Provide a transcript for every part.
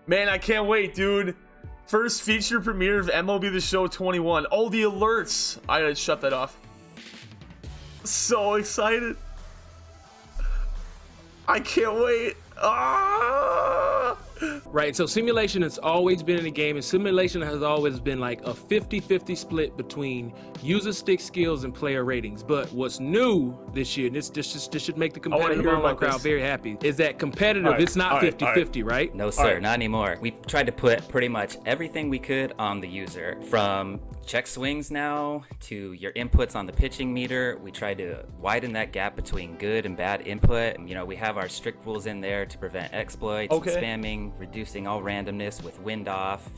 Man, I can't wait, dude. First feature premiere of MLB The Show 21. Oh, the alerts. I gotta shut that off. So excited. I can't wait. Ah! Right, so simulation has always been in the game, and simulation has always been like a 50-50 split between user stick skills and player ratings. But what's new this year, and this should make the competitive online crowd very happy, is that competitive, it's not 50-50, right? No, sir, not anymore. We tried to put pretty much everything we could on the user, from check swings now to your inputs on the pitching meter. We tried to widen that gap between good and bad input. You know, we have our strict rules in there to prevent exploits and spamming, reducing all randomness with wind off,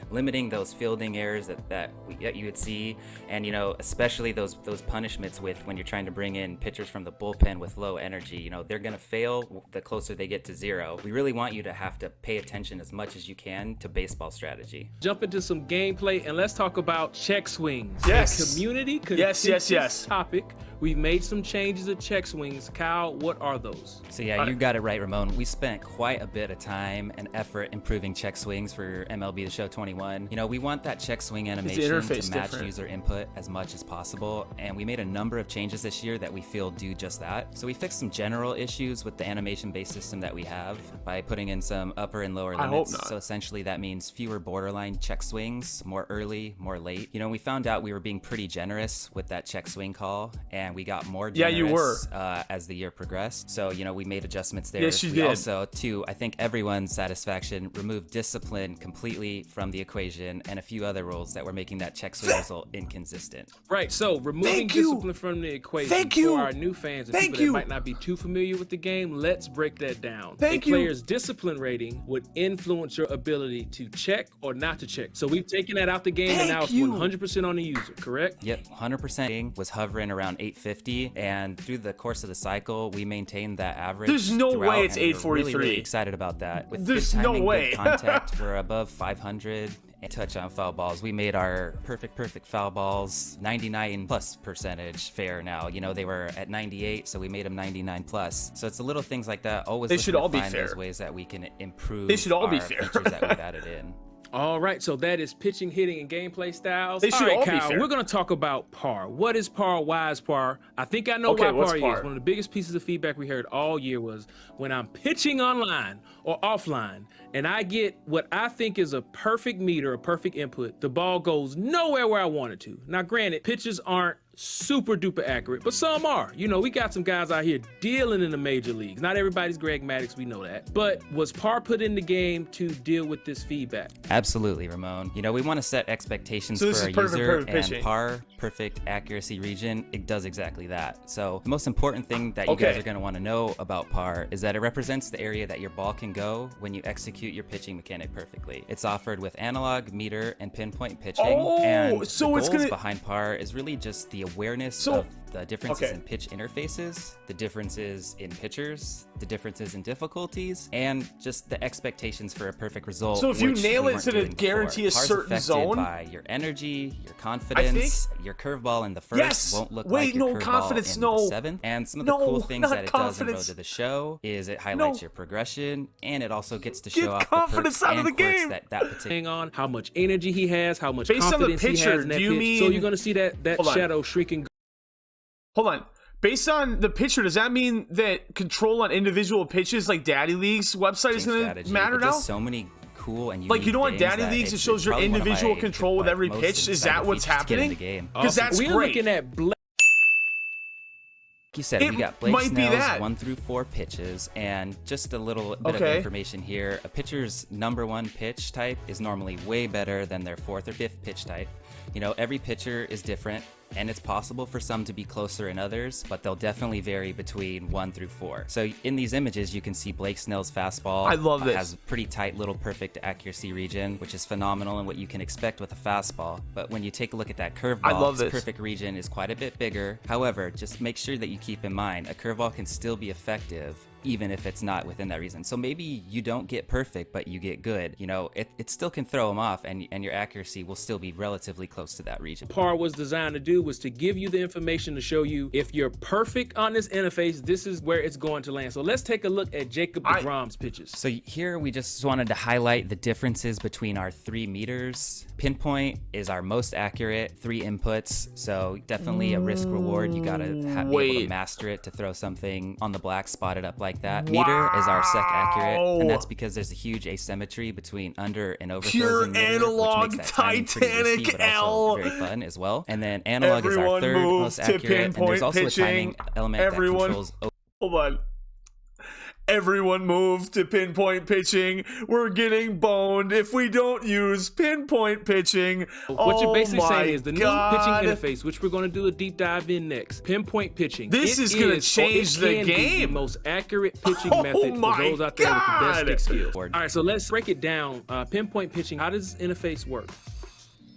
limiting those fielding errors that you would see, and you know, especially those punishments with when you're trying to bring in pitchers from the bullpen with low energy. You know, they're gonna fail the closer they get to zero. We really want you to have to pay attention as much as you can to baseball strategy. Jump into some gameplay and let's talk about check swings. Yes. Community yes. topic. We've made some changes to check swings. Kyle, what are those? So yeah, you got it right, Ramon. We spent quite a bit of time and effort improving check swings for MLB The Show 21. You know, we want that check swing animation to match user input as much as possible, and we made a number of changes this year that we feel do just that. So we fixed some general issues with the animation-based system that we have by putting in some upper and lower limits. So essentially that means fewer borderline check swings, more early, more late. You know, we found out we were being pretty generous with that check swing call, and we got more generous as the year progressed. So, you know, we made adjustments there. Yes, you we did. Also, to I think everyone's satisfaction, removed discipline completely from the equation, and a few other rules that were making that check swing result inconsistent. Right, so removing discipline from the equation for our new fans and people that might not be too familiar with the game, let's break that down. A player's discipline rating would influence your ability to check or not to check. So we've taken that out the game, and now it's 100% on the user, correct? Yep, 100% was hovering around 850, and through the course of the cycle, we maintained that average. There's no way it's 843. Really excited about that. With There's good timing, no way. good contact, we're above 500. Touch on foul balls. We made our perfect foul balls 99+% fair now. You know, they were at 98, so we made them 99+. So it's the little things like that. Always they should all be find fair. Those ways that we can improve. They should all be fair. Features that we've added in. All right, so that is pitching, hitting, and gameplay styles. They should all be Kyle, fair. we're going to talk about par. What is par? Why is par? I think I know why par is. One of the biggest pieces of feedback we heard all year was when I'm pitching online or offline and I get what I think is a perfect meter, a perfect input, the ball goes nowhere where I want it to. Now, granted, pitches aren't super duper accurate, but some are. You know, we got some guys out here dealing in the major leagues. Not everybody's Greg Maddux, we know that. But was par put in the game to deal with this feedback? Absolutely, Ramon. You know, we want to set expectations for our user, and par, perfect accuracy region, it does exactly that. So the most important thing that you guys are going to want to know about par is that it represents the area that your ball can go when you execute your pitching mechanic perfectly. It's offered with analog, meter, and pinpoint pitching. And so the goals behind par is really just the awareness of the differences in pitch interfaces, the differences in pitchers, the differences in difficulties, and just the expectations for a perfect result. So if you nail it to guarantee a certain zone, by your energy, your confidence, your curveball in the first won't look like your curveball in the seventh. And some of the cool things that it does in Road to the Show is it highlights your progression, and it also gets to show off the perks and quirks that particular on how much energy he has, how much confidence he has in that pitch. So you're going to see that shadow shrinking. Hold on. Based on the pitcher, does that mean that control on individual pitches like Daddy League's website is going to matter now? So many cool and like, you know, on Daddy Leagues, it shows your individual control with every pitch. Is that what's happening? Because that's great. We're looking at like you said, we got Blake Snell's 1 through 4 pitches, and just a little bit of information here. A pitcher's #1 pitch type is normally way better than their 4th or 5th pitch type. You know, every pitcher is different, and it's possible for some to be closer than others, but they'll definitely vary between 1 through 4. So in these images, you can see Blake Snell's fastball has a pretty tight little perfect accuracy region, which is phenomenal and what you can expect with a fastball. But when you take a look at that curveball, its perfect region is quite a bit bigger. However, just make sure that you keep in mind, a curveball can still be effective even if it's not within that reason. So maybe you don't get perfect, but you get good. You know, it still can throw them off, and your accuracy will still be relatively close to that region. PAR was designed to do was to give you the information to show you if you're perfect on this interface, this is where it's going to land. So let's take a look at Jacob deGrom's pitches. So here we just wanted to highlight the differences between our 3 meters. Pinpoint is our most accurate, 3 inputs, so definitely a risk reward. You gotta be able to master it to throw something on the black spotted up like that. Meter is our sec accurate, and that's because there's a huge asymmetry between under and overflows Pure in meter, analog which makes that timing pretty risky, but also very fun as well. And then analog is our third most accurate, and there's also a timing element that controls. Hold on. Everyone move to pinpoint pitching. We're getting boned if we don't use pinpoint pitching. What you're basically saying is the new pitching interface, which we're going to do a deep dive in next. Pinpoint pitching. This is going to change the game. The most accurate pitching method for those out there with the best stick skills. All right, so let's break it down. Pinpoint pitching. How does this interface work?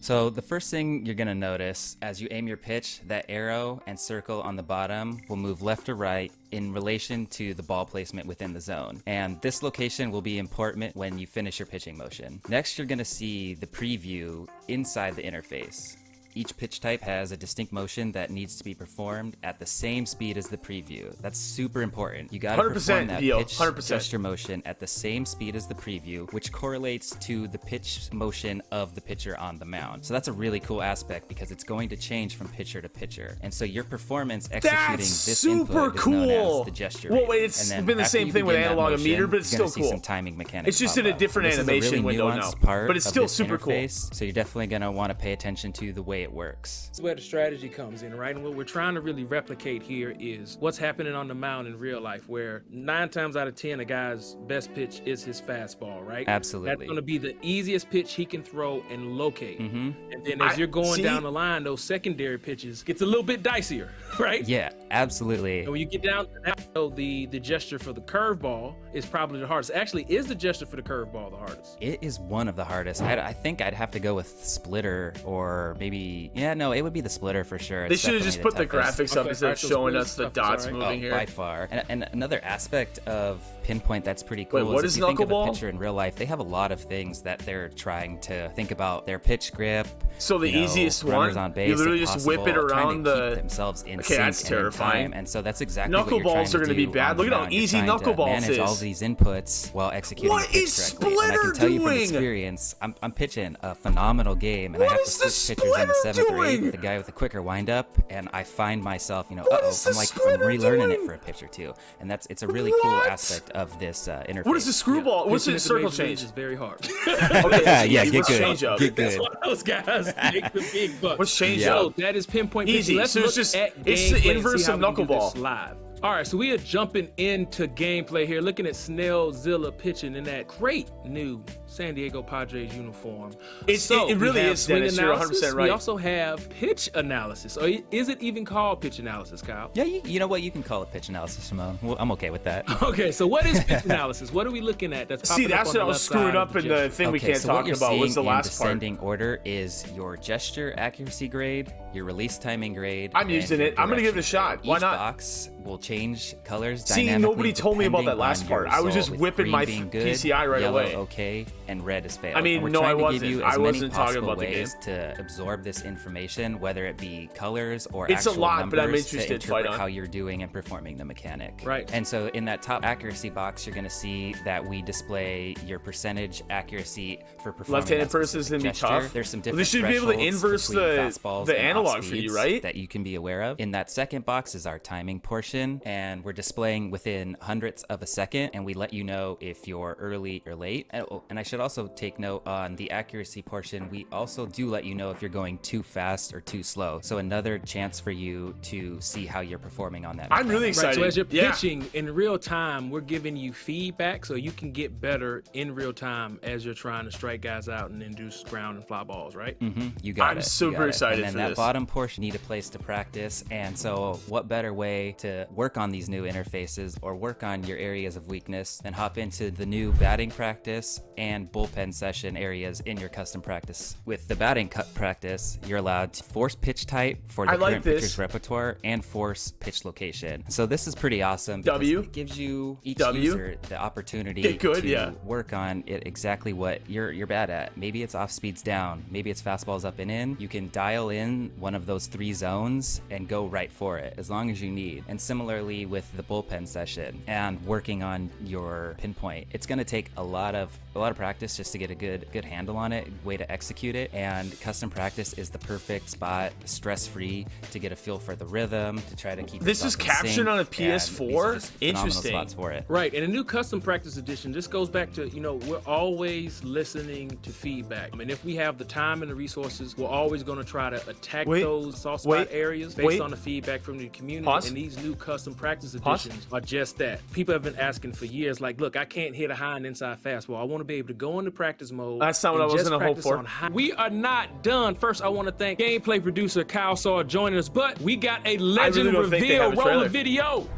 So the first thing you're gonna notice as you aim your pitch, that arrow and circle on the bottom will move left or right in relation to the ball placement within the zone. And this location will be important when you finish your pitching motion. Next, you're gonna see the preview inside the interface. Each pitch type has a distinct motion that needs to be performed at the same speed as the preview. That's super important. You gotta perform that pitch gesture motion at the same speed as the preview, which correlates to the pitch motion of the pitcher on the mound. So that's a really cool aspect because it's going to change from pitcher to pitcher. And so your performance executing this input is known as the gesture rate. Well, wait, it's been the same thing with analog and meter, but it's still cool. Some timing mechanics. It's just in a different animation window now, but it's still super cool. So you're definitely gonna want to pay attention to the way it works. This is where the strategy comes in, right? And what we're trying to really replicate here is what's happening on the mound in real life, where 9 times out of 10, a guy's best pitch is his fastball, right? Absolutely. That's going to be the easiest pitch he can throw and locate. And then as you're going down the line, those secondary pitches gets a little bit dicier, right? Yeah, absolutely. And when you get down to that, the gesture for the curveball is probably the hardest. Actually, is the gesture for the curveball the hardest? It is one of the hardest. I think I'd have to go with splitter, or maybe, no, it would be the splitter for sure. They should have just put the graphics up instead of showing us the dots moving here. By far. And another aspect of pinpoint that's pretty cool what is is if you think of a knuckleball? pitcher in real life, they have a lot of things that they're trying to think about. Their pitch grip. So the easiest one, on base, you literally just whip it around the themselves in sync that's terrifying. And so that's exactly knuckleballs are going to be bad. Look at how easy knuckleballs is. Manage all these inputs while executing what the pitch is correctly. Splitter And I can tell you from doing? experience, I'm pitching a phenomenal game, and What I have to is the switch pitchers in the 7th or 8th doing? with a guy with a quicker windup, and I find myself, I'm Splitter relearning doing? it for a pitch or two, and it's a really cool aspect of this interface. What is the screwball? What's the circle change? It's very hard. Okay, yeah, get good. Change up. Get That's good. why those guys make the big bucks. What's change So up? that is pinpoint Easy. pitching. Let's So it's look just- at it's the gameplay and inverse see how of we can do knuckleball. this live. All right, so we are jumping into gameplay here, looking at Snellzilla pitching in that great new San Diego Padres uniform. It really is, swing Dennis. You're 100% analysis. right. We also have pitch analysis. Or is it even called pitch analysis, Kyle? Yeah, you know what? You can call it pitch analysis, Simone. Well, I'm okay with that. Okay, so what is pitch analysis? What are we looking at? That's See, popping that's up on what I the was left screwing side of up in the gesture. thing we Okay, can't so talk what you're about. Was seeing the in last part? descending order is your gesture accuracy grade, your release timing grade. I'm and using your it. I'm gonna give it a direction shot. grade. Why Each not? box will change colors See, dynamically. nobody told me about that depending last on your part. I was just result, with whipping green my being good, PCI right yellow away. okay, and red is failed. I mean, And we're no, I trying to wasn't. give you I as many wasn't talking possible about the game. ways to absorb this information, whether it be colors or It's a actual lot, but I'm numbers interested, to interpret Fight On. how you're doing and performing the mechanic. Right. And so in that top accuracy box, you're going to see that we display your percentage accuracy for performing Left-handed that person is specific gonna be gesture. tough. There's some Well, different they should be able to thresholds inverse between the fastballs the and analog off for you, speeds right? that you can be aware of. In that second box is our timing portion, and we're displaying within hundredths of a second, and we let you know if you're early or late. And I should also take note on the accuracy portion, we also do let you know if you're going too fast or too slow. So another chance for you to see how you're performing on that. I'm really Right, excited. so as you're Yeah. pitching in real time, we're giving you feedback so you can get better in real time as you're trying to strike guys out and induce ground and fly balls, right? You got I'm it. super You got it. excited And then for that this. bottom portion, you need a place to practice. And so what better way to work on these new interfaces or work on your areas of weakness than hop into the new batting practice and and bullpen session areas in your custom practice. With the batting cut practice, you're allowed to force pitch type for the current pitcher's repertoire and force pitch location. So this is pretty awesome because it gives you each user the opportunity to work on it exactly what you're bad at. Maybe it's off speeds down, maybe it's fastballs up and in. You can dial in one of those 3 zones and go right for it as long as you need. And similarly with the bullpen session and working on your pinpoint, it's going to take a lot of practice just to get a good handle on it, way to execute it. And custom practice is the perfect spot, stress-free, to get a feel for the rhythm, to try to keep this is captured on a PS4. Interesting spots for it. Right, and a new custom practice edition, this goes back to, we're always listening to feedback. I mean, if we have the time and the resources, we're always going to try to attack those soft spot areas based on the feedback from the community. And these new custom practice editions are just that. People have been asking for years, like, look, I can't hit a high and inside fastball. I want to be able to go into practice mode. That's not what I was going to hope for. We are not done. First, I want to thank gameplay producer Kyle Saw joining us, but we got a legend reveal. Roll the video.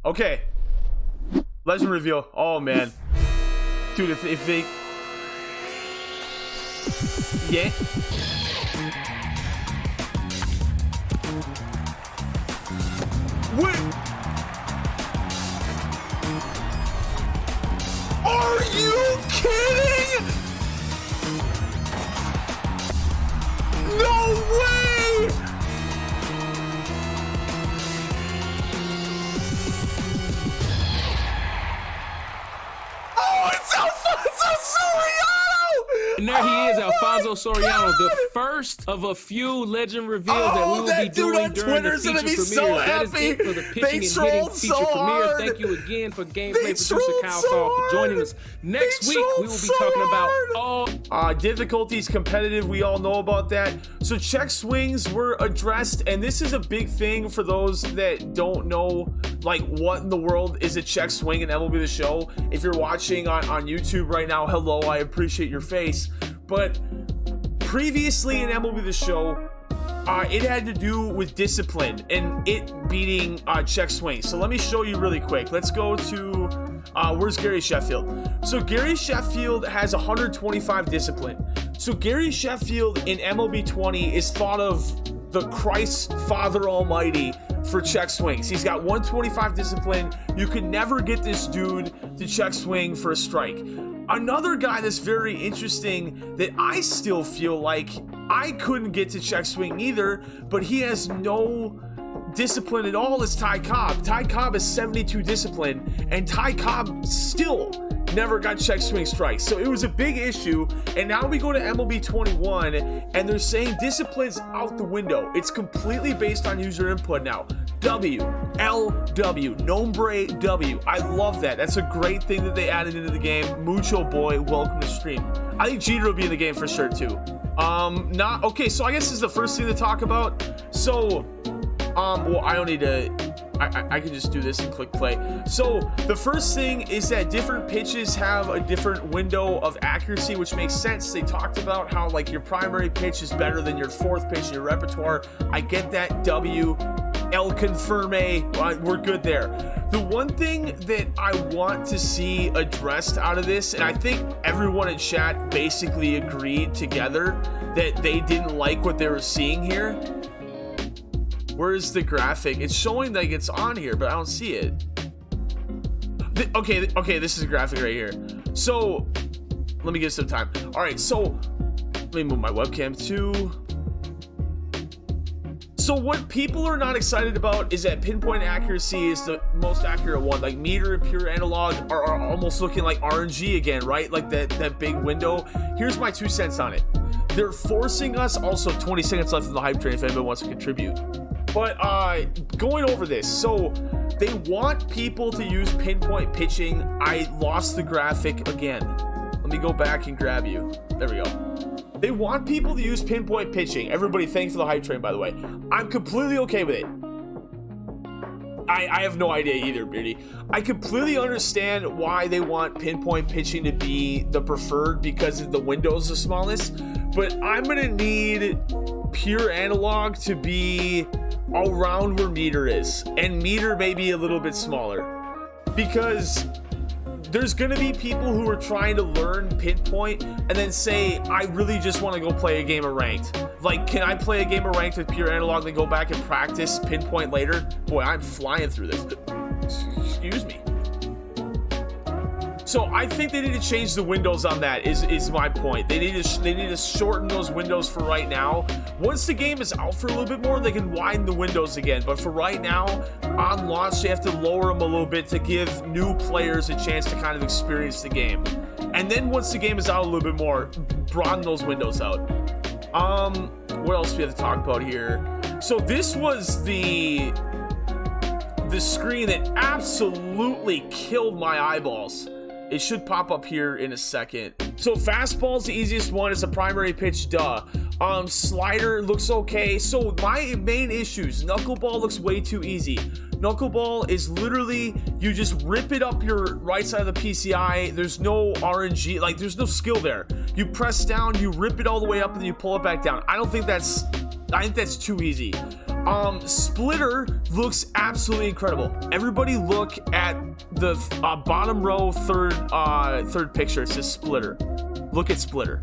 Okay. Legend reveal. Oh, man. Dude, if they... Yeah. Wait. Are you kidding? No way! Oh, it's Alfonso Soriano! And there he is, Alfonso Soriano, the first of a few legend reveals that we will be doing during the feature premiere. So that is it for the pitching and hitting feature premiere. Thank you again for gameplay producer Kyle Saw for joining us. Next week, we will be talking about all difficulties, competitive. We all know about that. So check swings were addressed, and this is a big thing for those that don't know, like, what in the world is a check swing in MLB The Show. If you're watching on YouTube right now, hello, I appreciate your face. But previously in MLB The Show, it had to do with discipline and it beating check swings. So let me show you really quick. Let's go to, where's Gary Sheffield? So Gary Sheffield has 125 discipline. So Gary Sheffield in MLB 20 is thought of the Christ Father Almighty for check swings. He's got 125 discipline. You could never get this dude to check swing for a strike. Another guy that's very interesting that I still feel like I couldn't get to check swing either, but he has no discipline at all, is Ty Cobb. Ty Cobb has 72 discipline, and Ty Cobb still never got check swing strikes. So it was a big issue, and now we go to MLB 21, and they're saying discipline's out the window. It's completely based on user input now. W, L, W, nombre W. I love that. That's a great thing that they added into the game. Mucho boy, welcome to stream. I think Jeter will be in the game for sure too. Okay, so I guess this is the first thing to talk about. So, well, I don't need to, I can just do this and click play. So the first thing is that different pitches have a different window of accuracy, which makes sense. They talked about how, like, your primary pitch is better than your fourth pitch in your repertoire. I get that. W, L confirme, we're good there. The one thing that I want to see addressed out of this, and I think everyone in chat basically agreed together that they didn't like what they were seeing here. Where's the graphic? It's showing like it's on here, but I don't see it. Okay, this is a graphic right here. So, let me give some time. All right, so let me move my webcam too. So what people are not excited about is that pinpoint accuracy is the most accurate one. Like meter and pure analog are almost looking like RNG again, right? Like that big window. Here's my 2 cents on it. They're forcing us, also 20 seconds left in the hype train if anybody wants to contribute. But going over this, so they want people to use pinpoint pitching. I lost the graphic again. Let me go back and grab you. There we go. They want people to use pinpoint pitching. Everybody, thanks for the hype train, by the way. I'm completely okay with it. I have no idea either, Beardy. I completely understand why they want pinpoint pitching to be the preferred because the window's the smallest, but I'm gonna need pure analog to be around where meter is, and meter maybe a little bit smaller, because there's gonna be people who are trying to learn pinpoint and then say, I really just want to go play a game of ranked. Like, can I play a game of ranked with pure analog, then go back and practice pinpoint later? Boy, I'm flying through this. Excuse me. So I think they need to change the windows on that is my point. They need to shorten those windows for right now. Once the game is out for a little bit more, they can widen the windows again. But for right now, on launch, they have to lower them a little bit to give new players a chance to kind of experience the game. And then once the game is out a little bit more, broaden those windows out. What else do we have to talk about here? So this was the screen that absolutely killed my eyeballs. It should pop up here in a second. So fastball's the easiest one. It's a primary pitch, duh. Slider looks okay. So my main issues, knuckleball looks way too easy. Knuckleball is literally, you just rip it up your right side of the PCI. There's no RNG, like there's no skill there. You press down, you rip it all the way up, and then you pull it back down. I think that's too easy. Splitter looks absolutely incredible. Everybody look at the bottom row third picture. It says Splitter. Look at Splitter.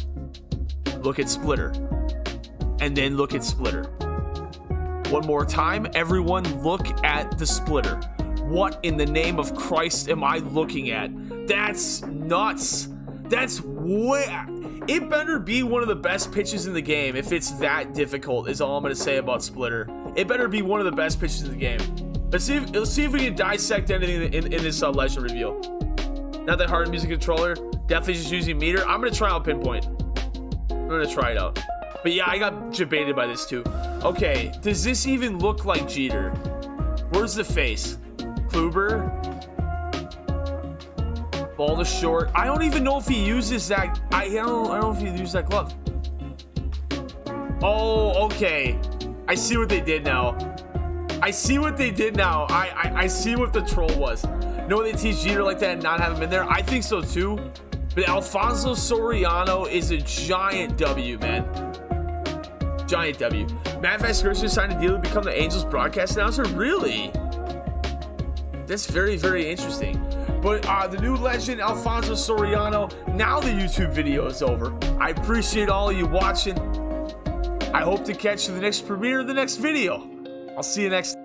Look at Splitter. And then look at Splitter. One more time, everyone look at the Splitter. What in the name of Christ am I looking at? That's nuts. That's way... It better be one of the best pitches in the game if it's that difficult, is all I'm going to say about Splitter. It better be one of the best pitches in the game. Let's see if we can dissect anything in this legend reveal. Not that hard music controller. Definitely just using meter. I'm going to try out pinpoint. I'm going to try it out. But yeah, I got debated by this too. Okay, does this even look like Jeter? Where's the face? Kluber? Ball to short. I don't even know if he uses that. I don't know if he uses that glove. Oh, okay. I see what they did now. I see what they did now. I see what the troll was. No, they teach Jeter like that and not have him in there. I think so too. But Alfonso Soriano is a giant W, man. Giant W. Matt Vasgersian signed a deal to become the Angels broadcast announcer. Really? That's very, very interesting. But the new legend, Alfonso Soriano, now the YouTube video is over. I appreciate all of you watching. I hope to catch you in the next premiere of the next video. I'll see you next